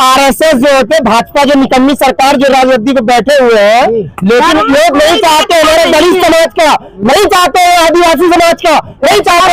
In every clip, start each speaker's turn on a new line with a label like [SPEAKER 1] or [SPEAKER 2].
[SPEAKER 1] RSS जो होते भाजपा जो निकम्मी सरकार जो राजगद्दी पे बैठे हुए हैं, लेकिन लोग नहीं चाहते हमारे दलित समाज का, नहीं चाहते आदिवासी समाज का, नहीं चाहते।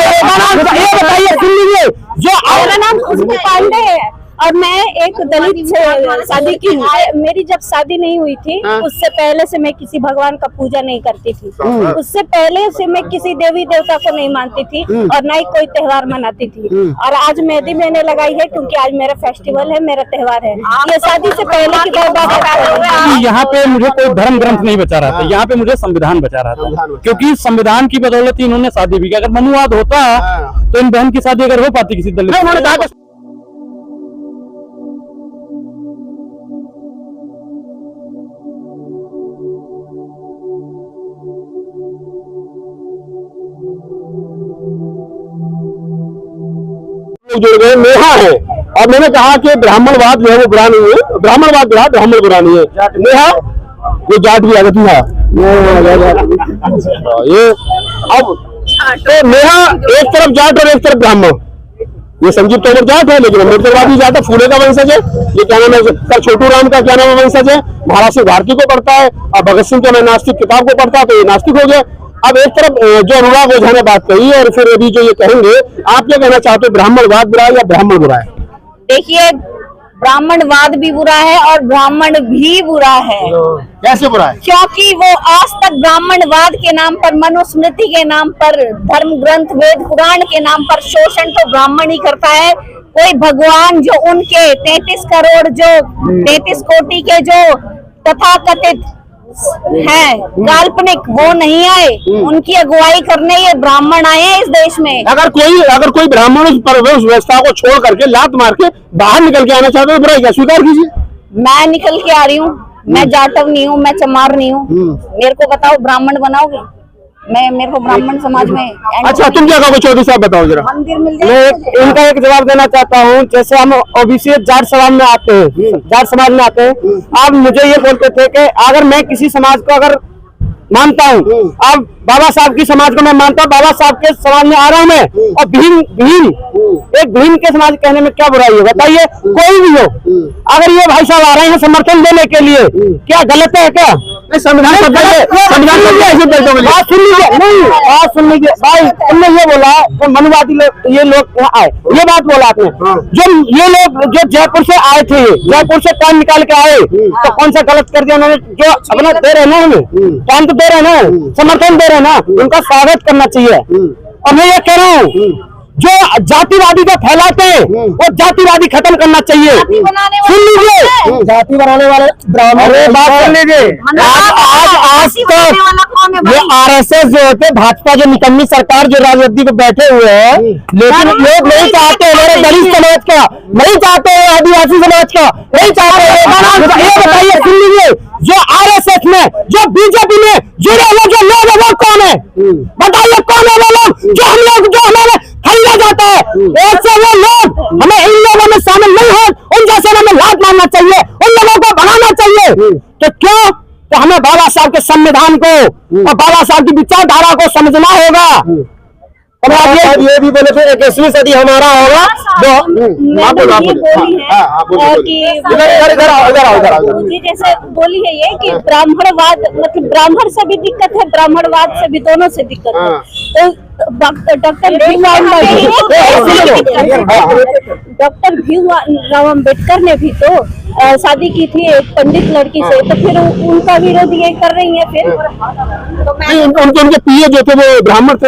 [SPEAKER 1] ये बताइए, सुन लीजिए, जो
[SPEAKER 2] मेरा नाम खुशबू पांडे है और मैं एक दलित से शादी की। मेरी जब शादी नहीं हुई थी उससे पहले से मैं किसी भगवान का पूजा नहीं करती थी, उससे पहले से मैं किसी देवी देवता को नहीं मानती थी और ना ही कोई त्योहार मनाती थी। और आज मेहंदी मैंने लगाई है क्योंकि आज मेरा फेस्टिवल है, मेरा त्योहार है। ये शादी से पहले की बात।
[SPEAKER 1] यहाँ पे मुझे कोई धर्म ग्रंथ नहीं बचा रहा था, यहाँ पे मुझे संविधान बचा रहा था, क्योंकि संविधान की बदौलत ही इन्होंने शादी भी की। अगर मनुवाद होता तो इन बहन की शादी अगर हो पाती किसी दलित, उन्होंने कहा जुड़ गए। नेहा है और मैंने कहा कि ब्राह्मणवाद जो है वो बुरा नहीं है, ब्राह्मणवाद जो है ब्राह्मण बुरा नहीं है। नेहा ये जाट भी आ गई है ये। अब तो नेहा एक तरफ जाट और एक तरफ ब्राह्मण, ये संजीव तोमर जाट है लेकिन अम्बेडकरवादी जाट है, फूले का वंशज है। ये क्या नाम है, छोटू राम का क्या नाम है वंशज है, महाराज भारती को पढ़ता है और भगत सिंह को मैं नास्तिक किताब को पढ़ता तो ये नास्तिक हो गया। अब एक तरफ जो अनुराग ओझा ने बात कही और फिर अभी जो ये कहेंगे, आप क्या कहना चाहते हो, ब्राह्मणवाद बुरा है या ब्राह्मण बुरा है?
[SPEAKER 2] देखिए, ब्राह्मणवाद भी बुरा है और ब्राह्मण भी बुरा है।
[SPEAKER 1] कैसे बुरा है?
[SPEAKER 2] क्योंकि वो आज तक ब्राह्मणवाद के नाम पर, मनुस्मृति के नाम पर, धर्म ग्रंथ वेद पुराण के नाम पर शोषण तो ब्राह्मण ही करता है। कोई भगवान जो उनके 33 करोड़ जो 33 कोटि के जो तथाकथित है काल्पनिक, वो नहीं आए, उनकी अगुवाई करने ये ब्राह्मण आए हैं इस देश में।
[SPEAKER 1] अगर कोई ब्राह्मण प्रवेश व्यवस्था को छोड़ करके लात मार के बाहर निकल के आना चाहते हो, बुराई क्या स्वीकार कीजिए।
[SPEAKER 2] मैं निकल के आ रही हूँ, मैं जाटव नहीं हूँ, मैं चमार नहीं हूँ, मेरे को बताओ ब्राह्मण बनाओगे? मेरे को ब्राह्मण समाज में। अच्छा, तुम क्या कहोगे चौधरी साहब, बताओ जरा। मंदिर मिल
[SPEAKER 1] जाए। मैं इनका एक जवाब देना चाहता हूँ। जैसे हम ओबीसी जाट समाज में आते हैं, जाट समाज में आते हैं, आप मुझे ये बोलते थे कि अगर मैं किसी समाज को अगर मानता हूँ, अब बाबा साहब की समाज को मैं मानता हूँ, बाबा साहब के समाज में आ रहा हूँ मैं, और भीम एक भीम के समाज कहने में क्या बुराई है बताइए? कोई भी हो, अगर ये भाई साहब आ रहे हैं समर्थन देने के लिए, क्या गलत है क्या? संविधान सुन लीजिए, नहीं बात सुन लीजिए भाई, तुमने ये बोला तो मनुवादी लोग ये लोग यहाँ आए, ये बात बोला आपने। जो ये लोग जो जयपुर से आए थे, जयपुर से टाइम निकाल के आए, तो कौन सा गलत कर दिया उन्होंने? जो अपना दे रहे ना, उन्हें टाइम तो दे रहे ना, समर्थन दे रहे ना, उनका स्वागत करना चाहिए। और मैं ये कह रहा हूँ, जो जातिवादी को फैलाते हैं वो जातिवादी खत्म करना चाहिए। सुन लीजिए, जाति बनाने वाले ब्राह्मण, बात सुन लीजिए। आज तक ये आरएसएस जो होते भाजपा जो निकम्मी सरकार जो राजगद्दी पे बैठे हुए हैं, लेकिन लोग नहीं चाहते हमारे दलित समाज का, नहीं चाहते आदिवासी समाज का, नहीं चाहते। ये बताइए, सुन लीजिए, जो आरएसएस में, जो बीजेपी में जुड़े हुए जो लोग हैं वो कौन है? बताइए कौन है वो लोग जो हम लोग, जो हमारे खरीदा जाता है? ऐसे वो लोग, हमें इन लोगों में शामिल नहीं हो, उन जैसे हमें लात मारना चाहिए, उन लोगों को भगाना चाहिए। तो क्यों? तो हमें बाबा साहब के संविधान को और बाबा साहब की विचारधारा को समझना होगा। ये भी बोले थे 21वीं सदी हमारा होगा।
[SPEAKER 2] जैसे बोली है ये कि ब्राह्मणवाद, मतलब ब्राह्मण से भी दिक्कत है, ब्राह्मणवाद से भी, दोनों से दिक्कत है। तो डॉक्टर भीमराव अम्बेडकर ने भी तो शादी की थी एक पंडित लड़की से, तो फिर उनका विरोध ये कर रही है। फिर
[SPEAKER 1] उनके पीए जो थे वो ब्राह्मण थे,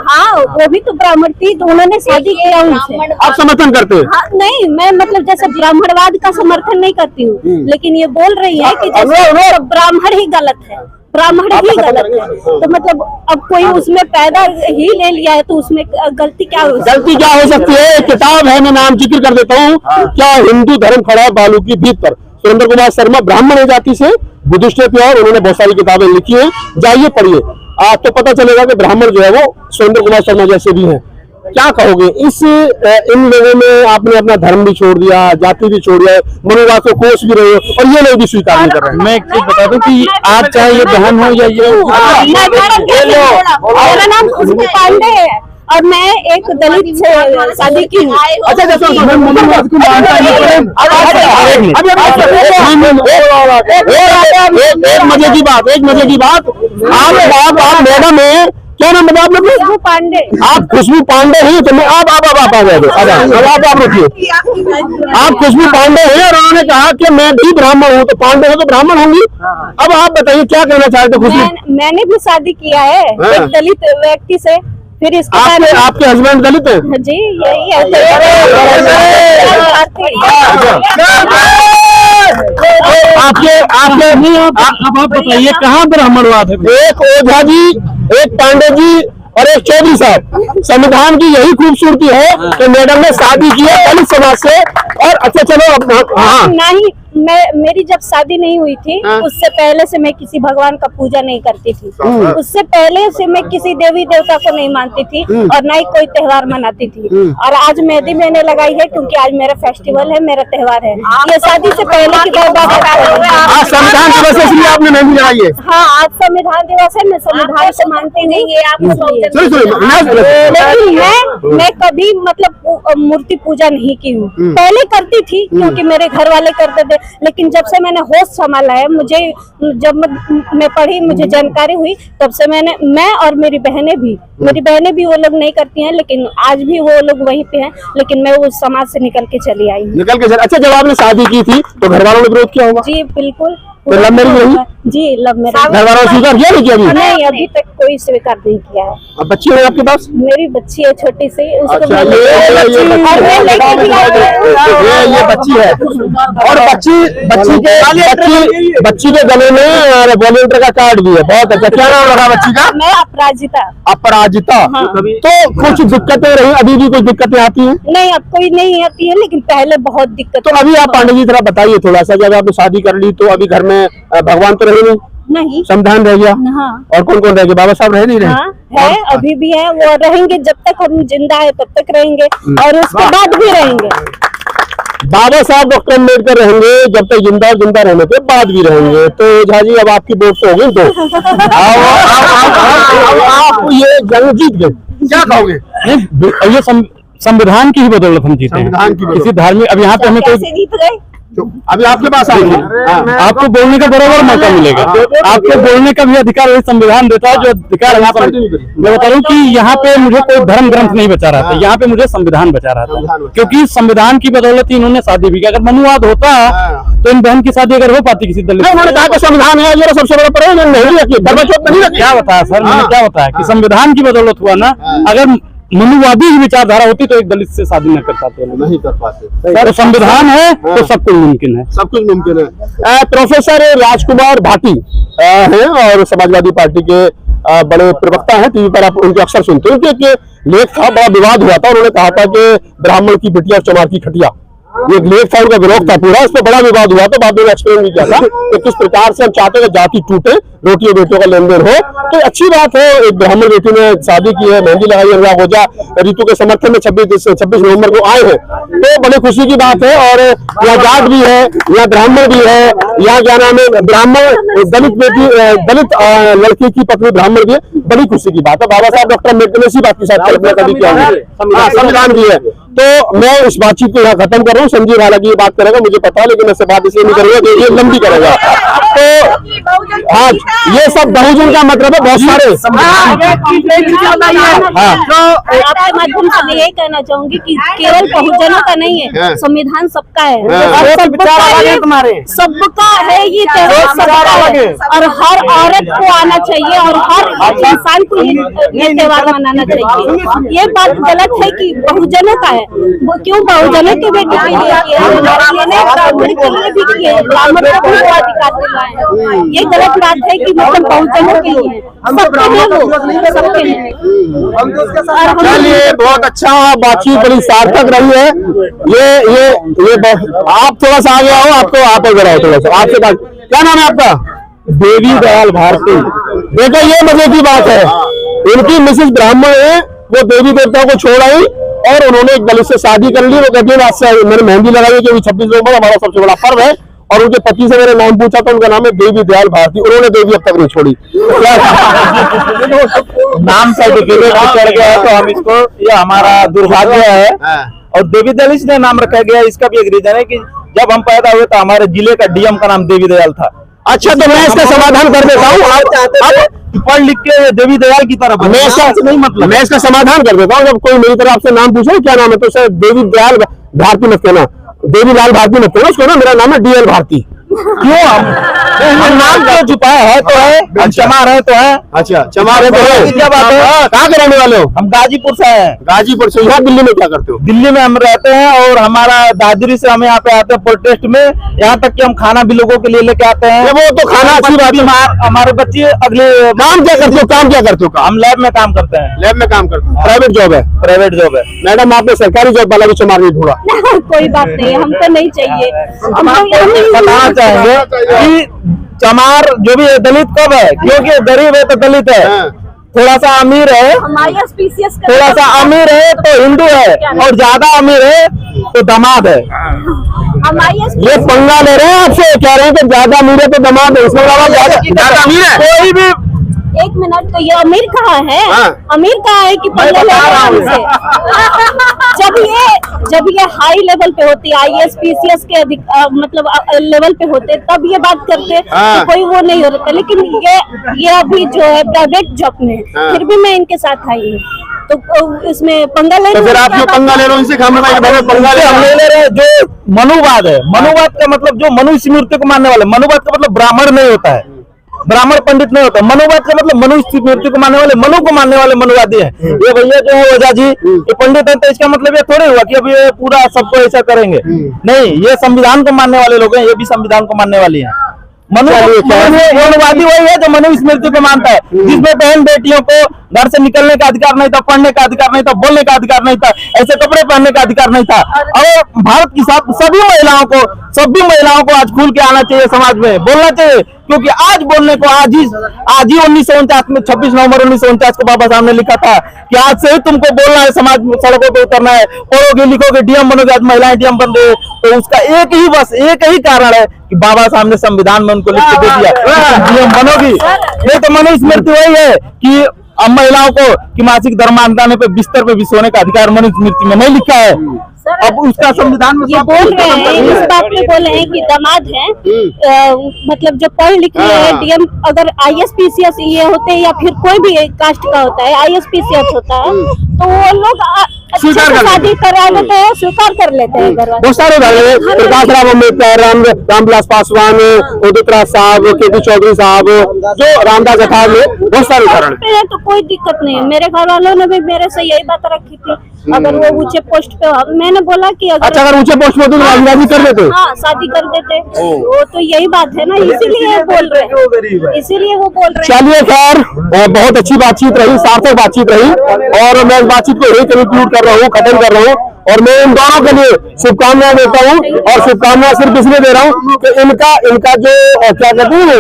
[SPEAKER 2] हाँ वो भी तो ब्राह्मण थी, तो उन्होंने शादी किया उनसे।
[SPEAKER 1] आप समर्थन करते हैं?
[SPEAKER 2] हाँ, नहीं, मैं मतलब जैसे ब्राह्मणवाद का समर्थन नहीं करती हूँ, लेकिन ये बोल रही है कि जैसे ब्राह्मण ही गलत है, ब्राह्मण ही गलत है, तो मतलब अब कोई उसमें पैदा ही ले लिया है तो उसमें गलती क्या हो
[SPEAKER 1] सकती है? किताब है, मैं नाम जिक्र कर देता हूँ, क्या हिंदू धर्म खड़ा है बालू की भीत पर। सुरेंद्र कुमार शर्मा ब्राह्मण जाति से, बुद्धिस्ट है प्योर, उन्होंने बहुत सारी किताबें लिखी है, जाइए पढ़िए, आपको पता चलेगा कि ब्राह्मण जो है वो सुरेंद्र कुमार शर्मा जैसे भी हैं। क्या कहोगे इन लोगों में? आपने अपना धर्म भी छोड़ दिया, जाति भी छोड़ दिया, मनुवाद को कोस भी रहे हो और ये लोग भी स्वीकार नहीं कर रहे हैं। मैं एक चीज बता दूं कि आज चाहे ये बहन हो या ये,
[SPEAKER 2] मेरा नाम खुशबू पांडे है और मैं एक दलित से शादी की हूँ।
[SPEAKER 1] अच्छा, मजे की बात, एक मजे की बात, आप मैडम है, क्या नाम बताया आप लोग?
[SPEAKER 2] खुशबू पांडे।
[SPEAKER 1] आप खुशबू पांडे हैं, तो मैं आप रुकिए। आप खुशबू पांडे हैं और उन्होंने कहा कि मैं भी ब्राह्मण हूँ, तो पांडे हो तो ब्राह्मण होंगी। अब आप बताइए क्या कहना चाहते खुशबू?
[SPEAKER 2] मैंने भी शादी किया है एक दलित व्यक्ति से, फिर इसके बाद
[SPEAKER 1] आपके हस्बैंड दलित है?
[SPEAKER 2] जी यही है।
[SPEAKER 1] आपके अब आप बताइए कहाँ ब्राह्मणवाद है? एक ओझा जी, एक पांडे जी और एक चौधरी साहब। संविधान की यही खूबसूरती है कि मैडम ने शादी की है दलित समाज से। और अच्छा चलो, हाँ
[SPEAKER 2] नहीं, मेरी जब शादी नहीं हुई थी उससे पहले से मैं किसी भगवान का पूजा नहीं करती थी। उससे पहले से मैं किसी देवी देवता को नहीं मानती थी और ना ही कोई त्योहार मनाती थी। और आज मेहंदी मैंने लगाई है क्योंकि आज मेरा फेस्टिवल है, मेरा त्योहार है। ये शादी से पहले की बात है।
[SPEAKER 1] आज संविधान दिवस है इसलिए आपने मेहंदी लगाई है?
[SPEAKER 2] हाँ, आज संविधान दिवस है, मैं संविधान को मानती नहीं है। लेकिन मैं कभी मतलब मूर्ति पूजा नहीं की हूँ। पहले करती थी क्योंकि मेरे घर वाले करते थे, लेकिन जब से मैंने होश संभाला है, मुझे जब मैं पढ़ी, मुझे जानकारी हुई, तब से मैं और मेरी बहनें भी वो लोग नहीं करती हैं, लेकिन आज भी वो लोग वहीं पे हैं। लेकिन मैं उस समाज से निकल के चली आई हूँ।
[SPEAKER 1] अच्छा, जब आपने शादी की थी तो घर वालों ने विरोध किया होगा?
[SPEAKER 2] जी बिल्कुल।
[SPEAKER 1] तो लव मैरिज रही?
[SPEAKER 2] जी लव मैरिज।
[SPEAKER 1] घर वालों ने स्वीकार किया नहीं?
[SPEAKER 2] नहीं, अभी तक कोई स्वीकार नहीं किया है।
[SPEAKER 1] अब बच्ची है आपके पास?
[SPEAKER 2] मेरी बच्ची है छोटी सी, उसको
[SPEAKER 1] अच्छा, ये बच्ची है। और बच्ची के गले में वॉलंटियर का कार्ड भी है। बहुत अच्छा। क्या नाम लगा बच्ची का?
[SPEAKER 2] मैं अपराजिता।
[SPEAKER 1] अपराजिता।
[SPEAKER 2] हाँ।
[SPEAKER 1] तो कुछ दिक्कतें रही, अभी भी कुछ दिक्कतें आती हैं?
[SPEAKER 2] नहीं, अब कोई नहीं आती है, लेकिन पहले बहुत दिक्कत।
[SPEAKER 1] तो अभी आप पांडे जी तरह बताइए थोड़ा सा, जब आपने शादी कर ली तो अभी घर में भगवान तो रहे नहीं, संविधान रह गया।
[SPEAKER 2] हाँ।
[SPEAKER 1] और कौन कौन रह गए? बाबा साहब रहे नहीं रहे?
[SPEAKER 2] हाँ, है, अभी भी है, वो रहेंगे जब तक हम जिंदा है तब तक रहेंगे और उसके बाद भी रहेंगे।
[SPEAKER 1] बाबा साहब डॉक्टर अम्बेडकर रहेंगे जब तक जिंदा रहने के बाद भी रहेंगे। तो झा जी अब आपकी वोट हो गई, तो आप ये जंग जीत गए, क्या कहोगे? ये संविधान की ही बदौलत हम जीते हैं। किसी धार्मिक, अब यहाँ पे हमें कोई
[SPEAKER 2] जीत गए।
[SPEAKER 1] अभी आपके पास आएंगे, आपको बोलने का बराबर मौका मिलेगा। आपको बोलने का भी अधिकार वही संविधान देता है, जो अधिकार मैं बता रहा हूँ कि यहाँ पे मुझे कोई धर्म ग्रंथ नहीं बचा रहा था, यहाँ पे मुझे संविधान बचा रहा था। क्योंकि संविधान की बदौलत ही इन्होंने शादी भी किया। अगर मनुवाद होता तो इन बहन की शादी अगर हो पाती किसी दलित, उन्होंने कहा कि संविधान है ये सबसे बड़ा प्रयोग नहीं। क्या बताया सर, मैंने क्या बताया कि संविधान की बदौलत हुआ ना। अगर मनुवादी विचारधारा होती तो एक दलित से शादी न कर पाते, नहीं कर पाते। तो संविधान है तो सब कुछ मुमकिन है, सब कुछ मुमकिन है। प्रोफेसर राजकुमार भाटी हैं और समाजवादी पार्टी के बड़े प्रवक्ता हैं। टीवी पर आप उनके अक्सर सुनते हैं। उनके एक लेख था, बड़ा विवाद हुआ था। उन्होंने कहा था कि ब्राह्मण की बिटिया और चमार की खटिया, ये लेख था, उनका विरोध था पूरा। इस पर बड़ा विवाद हुआ तो बाद में एक्सप्लेन भी किया था कि किस प्रकार से हम चाहते हैं जाति टूटे, रोटी और बेटियों का लेन देन हो। तो अच्छी बात है, एक ब्राह्मण बेटी ने शादी की है, मेहंदी लगाई है। अनुराग ओझा ऋतु के समर्थन में 26 नवंबर को आए हैं, तो बड़ी खुशी की बात है। और यहाँ जाट भी है, यहाँ ब्राह्मण भी है, यहाँ क्या नाम है, ब्राह्मण दलित बेटी, दलित लड़की की पत्नी ब्राह्मण भी है। बड़ी खुशी की बात है। बाबा साहब डॉक्टर अम्बेडकर ने इसी बात की शायद कल्पना कभी किया, संविधान भी है। तो मैं इस बातचीत को यहाँ खत्म कर रहा हूँ। संजीव हालांकि ये बात करेगा मुझे पता है, लेकिन ऐसे बात इसलिए नहीं करूंगा कि ये लंबी करेगा। तो हाँ, ये सब बहुजन का मतलब है, बहुत सारे।
[SPEAKER 2] माध्यम से मैं यही कहना चाहूंगी कि केवल बहुजनों का नहीं है, संविधान सबका है, सबका है ये त्योहार, सबका है। और हर औरत को आना चाहिए और हर इंसान को ये त्योहार मनाना चाहिए। ये बात गलत है कि बहुजनों का है। वो क्यों बहुजनों के बेटे के लिए ब्राह्मण के लिए भी किए, ब्राह्मण को भी अधिकार दिलाए। ये गलत बात है कि मतलब बहुजनों के लिए, सबके लिए, वो सबके लिए।
[SPEAKER 1] चलिए, बहुत अच्छा, बातचीत बड़ी सार्थक रही है। ये आप थोड़ा सा आगे आओ, आपको आप इधर आओ थोड़ा सा। आपके पास क्या नाम है आपका? देवी दयाल भारती। देखो, ये मजे की बात है, उनकी मिसेस ब्राह्मण है, वो देवी देवताओं को छोड़ आई और उन्होंने एक दलित से शादी कर ली। वो कहती है आज से मैंने मेहंदी लगाई क्योंकि 26 नवंबर हमारा सबसे बड़ा पर्व है। और उनके पति से मैंने नाम पूछा तो उनका नाम है देवी दयाल भारती। उन्होंने देवी अब तक नहीं छोड़ी। नाम सर्टिफिकेट चढ़ गया है तो हम इसको, ये हमारा दुर्भाग्य है। और देवी दलित ने नाम रखा गया, इसका भी एक रीजन है कि
[SPEAKER 3] जब हम पैदा हुए तो हमारे जिले का डीएम का नाम देवी दयाल था।
[SPEAKER 1] अच्छा, तो मैं इसका समाधान कर देता हूँ।
[SPEAKER 3] आप पढ़ लिख के देवी दयाल की तरफ
[SPEAKER 1] मैं इसका समाधान कर देता हूँ। जब कोई मेरी तरफ आपसे नाम पूछे क्या नाम है, तो सर देवी दयाल भारती मत कहना, देवी लाल भारती मत कहना उसको ना, मेरा नाम है DL भारती।
[SPEAKER 3] क्यों हम नाम क्यों छुपाए? है तो है, चमार है तो है।
[SPEAKER 1] अच्छा, चमार है तो है।
[SPEAKER 3] क्या बात है?
[SPEAKER 1] कहाँ के रहने वाले हो?
[SPEAKER 3] हम गाजीपुर से हैं।
[SPEAKER 1] गाजीपुर से। यहाँ दिल्ली में क्या करते हो?
[SPEAKER 3] दिल्ली में हम रहते हैं और हमारा दादरी से हम यहाँ पे आते हैं प्रोटेस्ट में। यहाँ तक कि हम खाना भी लोगों के लिए लेके आते हैं।
[SPEAKER 1] वो तो खाना अच्छी बात है।
[SPEAKER 3] हमारे बच्चे अगले
[SPEAKER 1] काम क्या करते हो? काम क्या करते हो?
[SPEAKER 3] हम लैब में काम करते हैं।
[SPEAKER 1] लैब में काम करते हो? प्राइवेट जॉब है?
[SPEAKER 3] प्राइवेट जॉब है।
[SPEAKER 1] मैडम आपने सरकारी जॉब वाला भी चमार नहीं ढूंढा?
[SPEAKER 2] कोई बात नहीं, हमको नहीं चाहिए।
[SPEAKER 3] हम आपको बताना चाहेंगे कि चमार जो भी है दलित कब है, क्योंकि गरीब है तो दलित है, थोड़ा सा अमीर है, थोड़ा सा अमीर है तो हिंदू है, और ज्यादा अमीर है तो दामाद है।
[SPEAKER 1] ये पंगा ले रहे हैं आपसे, कह रहे हैं कि ज्यादा अमीर है तो दामाद है, इसमें ज्यादा अमीर है।
[SPEAKER 3] कोई भी
[SPEAKER 2] एक मिनट, तो ये अमीर कहाँ है? अमीर कहाँ है कि पंगा ले रहे हैं हमसे? जब ये हाई लेवल पे होती है, IAS PCS के मतलब लेवल पे होते, तब ये बात करते तो कोई वो नहीं हो रहा। लेकिन ये अभी जो है प्राइवेट जॉब में, फिर भी मैं इनके साथ आई हूँ, तो इसमें पंगा ले।
[SPEAKER 1] तो फिर आप जो पंगा ले रहे हो इनसे पंगा
[SPEAKER 3] ले रहे हैं। जो मनुवाद है, मनुवाद का मतलब जो मनु स्मृति को मानने वाले, मनुवाद का मतलब ब्राह्मण नहीं होता है, ब्राह्मण पंडित नहीं होता। मनुवाद का मतलब मनुष्य मूर्ति को मानने वाले, मनु को मानने वाले मनुवादी है। ये भैया जो है ओझा जी, ये पंडित है, तो इसका मतलब ये थोड़ी हुआ कि अब ये पूरा सबको ऐसा करेंगे। नहीं, ये संविधान को मानने वाले लोग हैं, ये भी संविधान को मानने वाले हैं। मनुवादी वही है जो मनु स्मृति को मानता है, जिसमें बहन बेटियों को घर से निकलने का अधिकार नहीं था, पढ़ने का अधिकार नहीं था, बोलने का अधिकार नहीं था, ऐसे कपड़े पहनने का अधिकार नहीं था। और भारत की सभी महिलाओं को आज खुल के आना चाहिए, समाज में बोलना चाहिए, क्योंकि आज बोलने को आज ही 1949 में 26 नवंबर 1949 को बाबा साहब ने लिखा था कि आज से ही तुमको बोलना है, समाज में सड़कों पे उतरना है, पढ़ोगे लिखोगे डीएम बनोगे। आज महिलाएं डीएम बन रही है, तो उसका एक ही कारण है कि बाबा साहब ने संविधान में उनको लिख के दे दिया डीएम बनोगी। नहीं तो मनुस्मृति वही है कि अब महिलाओं को कि मासिक धर्मांतरण आने पे बिस्तर पे भी सोने का अधिकार मनुस्मृति में नहीं लिखा है। अब उसका संविधान में
[SPEAKER 2] ये बोल रहे हैं, इस बात पे बोल रहे हैं कि दामाद है, मतलब जो पढ़ लिख रहे हैं डीएम, अगर IAS PCS ये होते हैं या फिर कोई भी कास्ट का होता है, IAS PCS होता है, तो वो लोग शादी करा लेते हैं, स्वीकार कर लेते हैं।
[SPEAKER 1] बहुत सारे प्रकाश राव अम्बेडकर, रामविलास पासवान, उदित राज साहब, KP चौधरी साहब, जो रामदास अठार में बहुत सारे उदाहरण
[SPEAKER 2] है। तो कोई दिक्कत नहीं है, मेरे घर वालों ने भी मेरे से यही बात रखी थी, अगर वो ऊंचे पोस्ट पे, मैंने बोला कि अगर
[SPEAKER 1] ऊंचे पोस्ट पे तो शादी कर देते,
[SPEAKER 2] हाँ शादी कर देते, वो तो यही बात है ना, इसीलिए बोल रहे हैं, इसीलिए वो बोल रहे हैं।
[SPEAKER 1] चलिए खैर, बहुत अच्छी बातचीत रही, सार्थक बातचीत रही, और मैं इस बातचीत को यही कंक्लूड कर रहा हूँ, खत्म कर रहा हूँ, और मैं इन दोनों के लिए शुभकामनाएं देता हूँ। और शुभकामनाएं सिर्फ इसलिए दे रहा हूँ कि इनका जो क्या कहते हैं,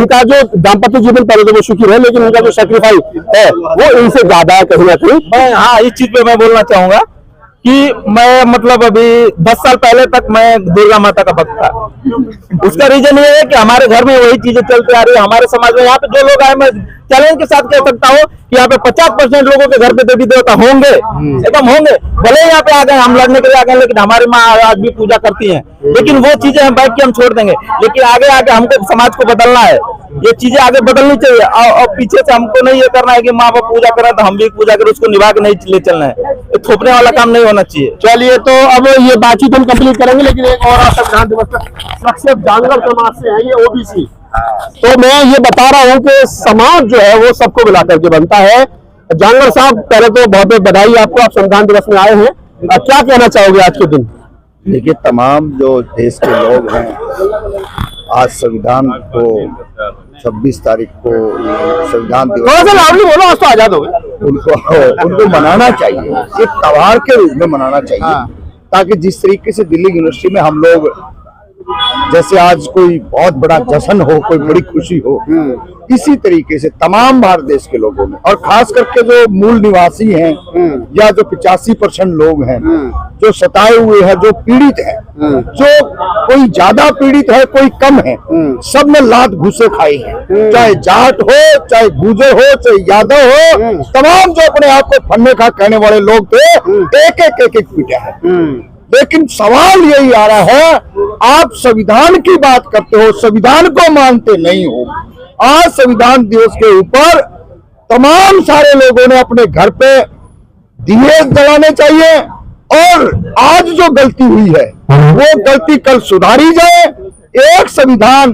[SPEAKER 1] इनका जो दाम्पत्य जीवन पहले तो वो सुखी रहे, लेकिन इनका जो सेक्रीफाइस है वो इनसे ज्यादा है कहीं ना कहीं।
[SPEAKER 3] हाँ, इस चीज पे मैं बोलना चाहूंगा कि मैं मतलब अभी 10 साल पहले तक मैं दुर्गा माता का भक्त था। उसका रीजन ये है कि हमारे घर में वही चीजें चलती आ रही है। हमारे समाज में यहाँ पे जो लोग आए, मैं चैलेंज के साथ कह सकता हूँ कि यहाँ पे 50% लोगों के घर पे देवी देवता होंगे, एकदम होंगे। भले यहाँ पे आ गए, हम लड़ने के लिए आ गए, लेकिन हमारी माँ आज भी पूजा करती है। लेकिन वो चीजें हम बैठ के हम छोड़ देंगे, लेकिन आगे आगे हमको समाज को बदलना है, ये चीजें आगे बदलनी चाहिए। और पीछे से हमको नहीं ये करना है कि माँ बाप पूजा करें तो हम भी पूजा करें, उसको निभा के नहीं ले चलना है, थोपने वाला काम नहीं होना चाहिए।
[SPEAKER 1] चलिए, तो अब ये बातचीत हम कंप्लीट करेंगे, लेकिन एक और संविधान दिवस का सबसे जांगड़ समाज से है ये OBC। तो मैं ये बता रहा हूँ कि समाज जो है वो सबको मिला करके बनता है। जांगड़ साहब, पहले तो बहुत बहुत बधाई आपको, आप संविधान दिवस में आए हैं, क्या कहना चाहोगे आज के दिन?
[SPEAKER 4] देखिए, तमाम जो देश के लोग हैं, आज संविधान को 26 तारीख को संविधान दिवस,
[SPEAKER 1] थोड़ा सा लाउडली बोलो, आज तो आजाद हो गए।
[SPEAKER 4] उनको मनाना चाहिए, एक त्योहार के रूप में मनाना चाहिए। ताकि जिस तरीके से दिल्ली यूनिवर्सिटी में हम लोग जैसे आज कोई बहुत बड़ा जश्न हो, कोई बड़ी खुशी हो, इसी तरीके से तमाम भारत देश के लोगों में, और खास करके जो मूल निवासी हैं या जो 85% लोग हैं जो सताए हुए हैं, जो पीड़ित हैं, जो कोई ज्यादा पीड़ित है, कोई कम है, सब ने लात घूसे खाई हैं। चाहे जाट हो, चाहे गुर्जर हो, चाहे यादव हो, तमाम जो अपने आप को फन्ने खा कहने वाले लोग थे, एक एक पीटा है। लेकिन सवाल यही आ रहा है, आप संविधान की बात करते हो, संविधान को मानते नहीं हो। आज संविधान दिवस के ऊपर तमाम सारे लोगों ने अपने घर पे दिए जलाने चाहिए और आज जो गलती हुई है वो गलती कल सुधारी जाए। एक संविधान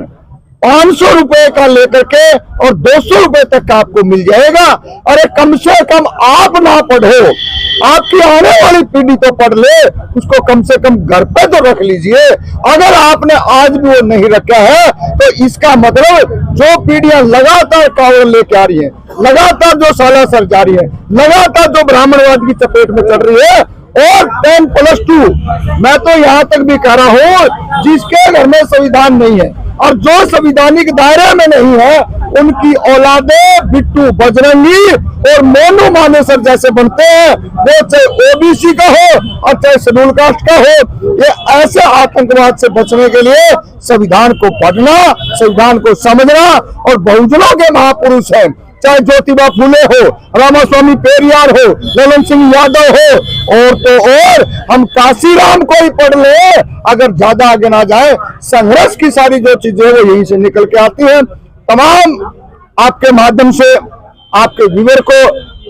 [SPEAKER 4] 500 रुपए का लेकर के और 200 रुपए तक का आपको मिल जाएगा। अरे कम से कम आप ना पढ़ो, आपकी आने वाली पीढ़ी तो पढ़ ले, उसको कम से कम घर पे तो रख लीजिए। अगर आपने आज भी वो नहीं रखा है तो इसका मतलब जो पीढ़ियां लगातार कावड़ लेके आ रही है, लगातार जो सालासर जा रही है, लगातार जो ब्राह्मणवाद की चपेट में चल रही है, और 10+2 मैं तो यहां तक भी कह रहा हूं जिसके घर में संविधान नहीं है और जो संविधानिक दायरे में नहीं है, उनकी औलादें बिट्टू बजरंगी और मोनू मानेसर जैसे बनते हैं, वो चाहे ओबीसी का हो और चाहे शेड्यूल कास्ट का हो। ये ऐसे आतंकवाद से बचने के लिए संविधान को पढ़ना, संविधान को समझना, और बहुजनों के महापुरुष हैं, चाहे ज्योतिबा फुले हो, रामास्वामी पेरियार हो, ललन सिंह यादव हो, और तो और हम काशीराम को ही पढ़ ले, अगर ज्यादा आगे ना जाए। संघर्ष की सारी जो चीजें वो यहीं से निकल के आती हैं। तमाम आपके माध्यम से आपके व्यूअर को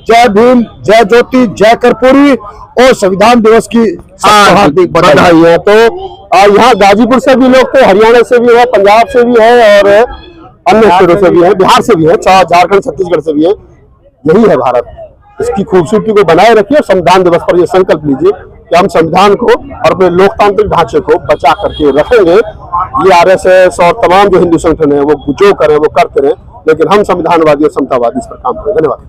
[SPEAKER 4] जय भीम, जय ज्योति, जय कर्पूरी और संविधान दिवस की हार्दिक बधाई है। तो यहाँ गाजीपुर से भी लोग थे, हरियाणा से भी है, पंजाब से भी है और अन्य स्टेटों से भी है, बिहार से भी है, झारखंड छत्तीसगढ़ से भी है। यही है भारत, इसकी खूबसूरती को बनाए रखिए और संविधान दिवस पर यह संकल्प लीजिए कि हम संविधान को और अपने लोकतांत्रिक ढांचे को बचा करके रखेंगे। ये आरएसएस और तमाम जो हिंदू संगठन है वो जो करें वो करते रहे, लेकिन हम संविधानवादी और समतावादी इस पर काम करें। धन्यवाद।